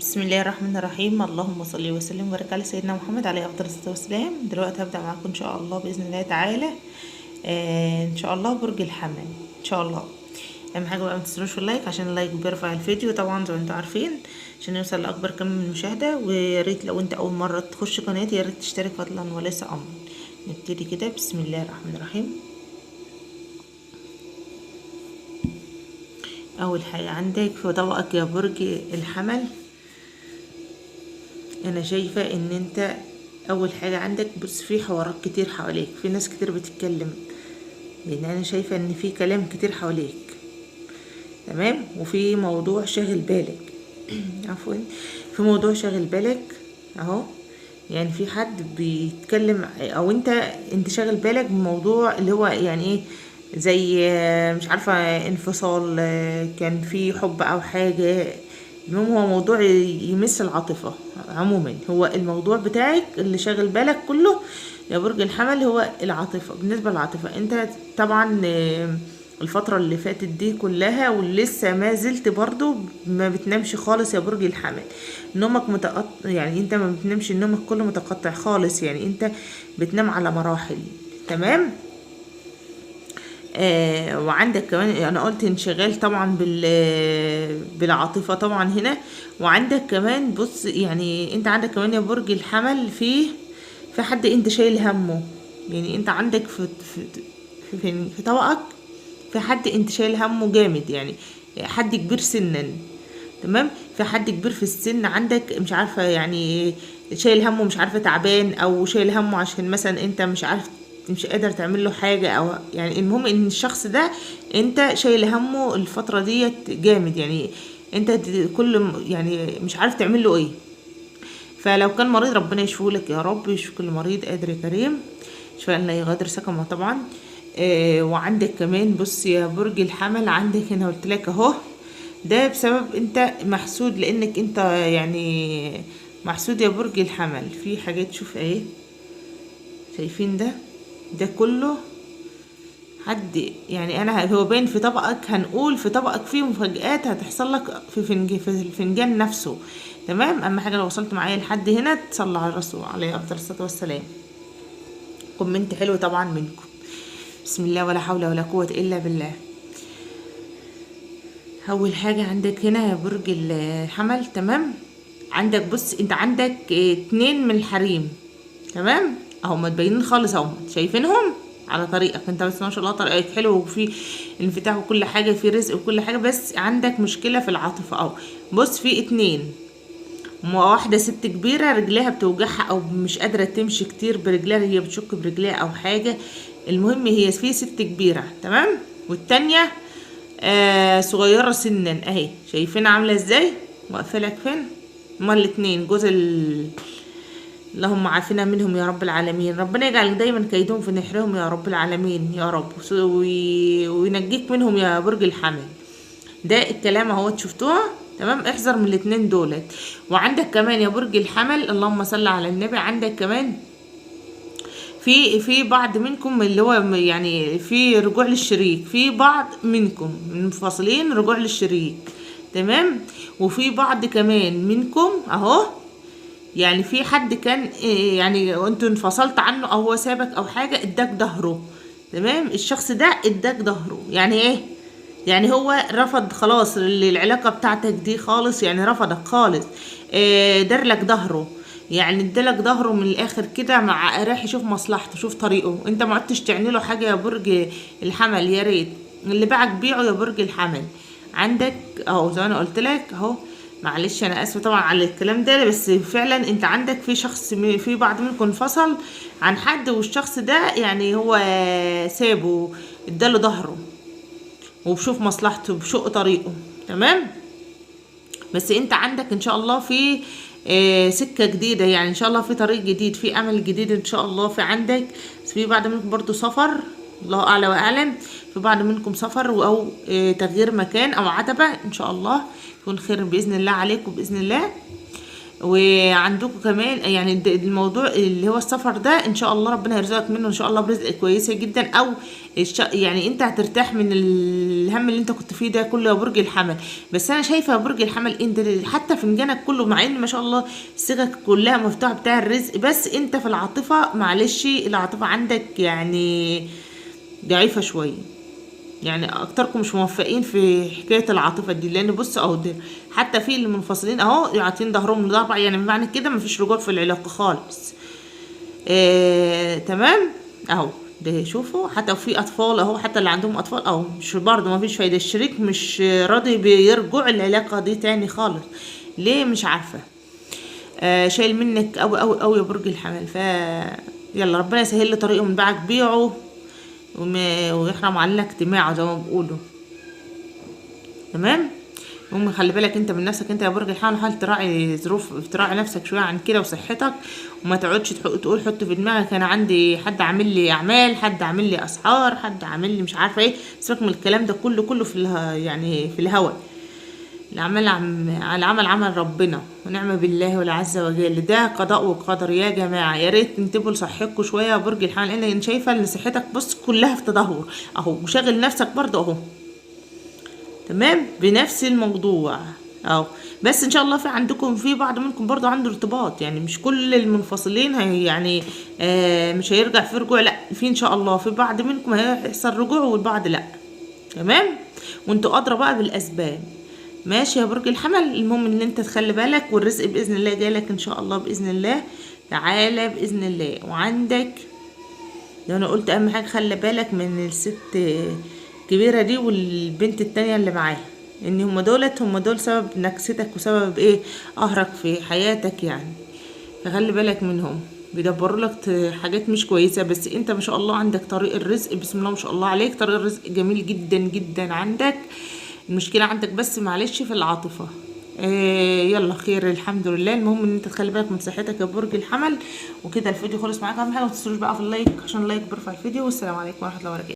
بسم الله الرحمن الرحيم. اللهم صل وسلم وبارك على سيدنا محمد عليه افضل الصلاه والسلام. دلوقتي هبدا معاكم ان شاء الله باذن الله تعالى. ان شاء الله برج الحمل ان شاء الله. اهم حاجه بقى ما تنسوش في اللايك، عشان اللايك بيرفع الفيديو طبعا زي ما انتم عارفين، عشان يوصل لاكبر كم من المشاهده. ويا ريت لو انت اول مره تخش قناتي يا ريت تشترك فضلا وليس امرا. نبتدي كده. بسم الله الرحمن الرحيم. اول حاجه عندك في طبقك يا برج الحمل، انا شايفه ان انت اول حاجه عندك بص في حوارات كتير حواليك، في ناس كتير بتتكلم، لان انا شايفه ان في كلام كتير حواليك. تمام. وفي موضوع شاغل بالك عفوا، في موضوع شاغل بالك اهو. يعني في حد بيتكلم او انت شاغل بالك بموضوع اللي هو يعني ايه، زي مش عارفه انفصال، كان في حب او حاجه. المهم هو موضوع يمس العاطفه. عموما هو الموضوع بتاعك اللي شاغل بالك كله يا برج الحمل هو العاطفه. بالنسبه للعاطفه انت طبعا الفترة اللي فاتت دي كلها ولسه ما زلت برضو ما بتنامش خالص يا برج الحمل. نومك متقطع، يعني انت ما بتنامش، نومك كله متقطع خالص، يعني انت بتنام على مراحل. تمام. وعندك كمان انا قلت انشغال طبعا بالعاطفة طبعا هنا. وعندك كمان بص، يعني انت عندك كمان يا برج الحمل في حد انت شايل همه. يعني انت عندك في طبقك في حد انت شايل همه جامد، يعني حد كبير سنا. تمام. في حد كبير في السن عندك، مش عارفة يعني شايل همه، مش عارفة تعبان او شايل همه عشان مثلا انت مش عارف، مش قادر تعمل له حاجة، او يعني المهم ان الشخص ده انت شايل همه الفترة ديت جامد. يعني انت كل يعني مش عارف تعمل له ايه. فلو كان مريض ربنا يشفيه لك يا رب، يشفي كل مريض قادر يا كريم، شفاء لا يغادر سقما طبعا. وعندك كمان بص يا برج الحمل، عندك هنا قلت لك اهو، ده بسبب انت محسود، لانك انت يعني محسود يا برج الحمل في حاجات. شوف ايه، شايفين ده كله حد، يعني انا هو باين في طبقك، هنقول في طبقك فيه مفاجآت هتحصل لك في الفنجان نفسه. تمام. اهم حاجه لو وصلت معايا لحد هنا تصلى على الرسول عليه افضل الصلاه والسلام. كومنت حلو طبعا منكم. بسم الله ولا حول ولا قوه الا بالله. اول حاجه عندك هنا يا برج الحمل. تمام. عندك بص انت عندك اتنين من الحريم. تمام. اهو متبينين خالص اهو، شايفينهم على طريقك انت، بس ما شاء الله طريقك حلو وفي انفتاح وكل حاجه، في رزق وكل حاجه، بس عندك مشكله في العاطفه اهو. بص في اتنين، واحده ست كبيره رجليها بتوجعها او مش قادره تمشي كتير برجليها، هي بتشك برجليها او حاجه. المهم هي في ست كبيره. تمام. والتانيه صغيره سنا اهي، شايفين عامله ازاي واقفه لك فين. هما الاتنين جوز اللهم عافنا منهم يا رب العالمين. ربنا يجعل دايما كيدهم في نحرهم يا رب العالمين يا رب، وينجيك منهم يا برج الحمل. ده الكلام اهو شفتوها. تمام. احذر من الاتنين دولت. وعندك كمان يا برج الحمل اللهم صل على النبي، عندك كمان في بعض منكم اللي هو يعني في رجوع للشريك، في بعض منكم منفصلين رجوع للشريك. تمام. وفي بعض كمان منكم اهو، يعني في حد كان يعني انتوا انفصلت عنه او هو سابك او حاجه اداك ظهره. تمام. الشخص ده اداك ظهره يعني ايه، يعني هو رفض خلاص العلاقه بتاعتك دي خالص، يعني رفضك خالص. دارلك ظهره، يعني ادالك ظهره من الاخر كده، مع رايح يشوف مصلحته، شوف طريقه، انت ما عدتش تعني له حاجه يا برج الحمل. يا ريت اللي باعك بيعه يا برج الحمل. عندك اهو زي ما انا قلت لك اهو. معلش انا اسفه طبعا على الكلام ده، بس فعلا انت عندك في شخص في بعض منكم انفصل عن حد، والشخص ده يعني هو سابه اداله ظهره وبشوف مصلحته بشق طريقه. تمام. بس انت عندك ان شاء الله في سكة جديدة، يعني ان شاء الله في طريق جديد، في امل جديد ان شاء الله في عندك. بس في بعض منكم برضو سفر، الله اعلى واعلم، في بعض منكم سفر او تغيير مكان او عتبة، ان شاء الله يكون خير باذن الله عليكم باذن الله. وعندكم كمان يعني الموضوع اللي هو السفر ده ان شاء الله ربنا يرزقك منه ان شاء الله برزق كويسه جدا، او يعني انت هترتاح من الهم اللي انت كنت فيه ده كله يا برج الحمل. بس انا شايفه يا برج الحمل انت حتى فنجانك كله، مع ان ما شاء الله صيغك كلها مفتوحه بتاع الرزق، بس انت في العاطفه معلش العاطفه عندك يعني ضعيفه شويه، يعني اكتركم مش موفقين في حكايه العاطفه دي. لان بص اهو ده حتى في اللي منفصلين اهو عاطين ظهرهم لضرب، يعني بمعنى كده مفيش رجوع في العلاقه خالص. تمام اهو ده شوفوا، حتى في اطفال اهو، حتى اللي عندهم اطفال اهو مش برضه مفيش فايده، الشريك مش راضي بيرجع العلاقه دي تاني خالص. ليه؟ مش عارفه. شايل منك قوي قوي قوي يا برج الحمل. يلا ربنا يسهل لي طريقه من بعد بيعه ويحرم علينا اجتماعه زي ما بيقولوا. تمام. المهم خلي بالك انت من نفسك انت يا برج الحمل، حاول تراعي تراعي نفسك شويه عن كده وصحتك، وما تقعدش تقول حط في دماغك انا عندي حد عامل لي اعمال، حد عامل لي اسحار، حد عامل لي مش عارفه ايه. سيبك من الكلام ده كله في يعني في الهوا. العمل عمل ربنا ونعم بالله والعز وجل، ده قضاء وقدر يا جماعه. يا ريت تنتبهوا لصحتكم شويه يا برج الحمل، لان انا شايفه ان صحتك بص كلها في تدهور اهو، وشاغل نفسك برضه اهو. تمام بنفس الموضوع اهو. بس ان شاء الله في عندكم في بعض منكم برضه عنده ارتباط، يعني مش كل المنفصلين يعني مش هيرجع في رجوع، لا في ان شاء الله في بعض منكم هيحصل رجوع والبعض لا. تمام. وانتوا ادرى بقى بالاسباب. ماشي يا برج الحمل. المهم ان انت تخلي بالك، والرزق باذن الله جايلك ان شاء الله باذن الله تعالى باذن الله. وعندك لو انا قلت اهم حاجه خلي بالك من الست الكبيره دي والبنت التانية اللي معاها، ان هم دول سبب نكستك وسبب ايه قهرك في حياتك يعني. فخلي بالك منهم، بيدبروا لك حاجات مش كويسه. بس انت ما شاء الله عندك طريق الرزق بسم الله ما شاء الله عليك، طريق الرزق جميل جدا جدا عندك. المشكله عندك بس معلش في العاطفه. يلا خير الحمد لله. المهم ان انت تخلي بالك من صحتك يا برج الحمل. وكده الفيديو خلص معاك. اهم حاجه ما تنسوش بقى في اللايك عشان اللايك بيرفع الفيديو. والسلام عليكم ورحمه الله وبركاته.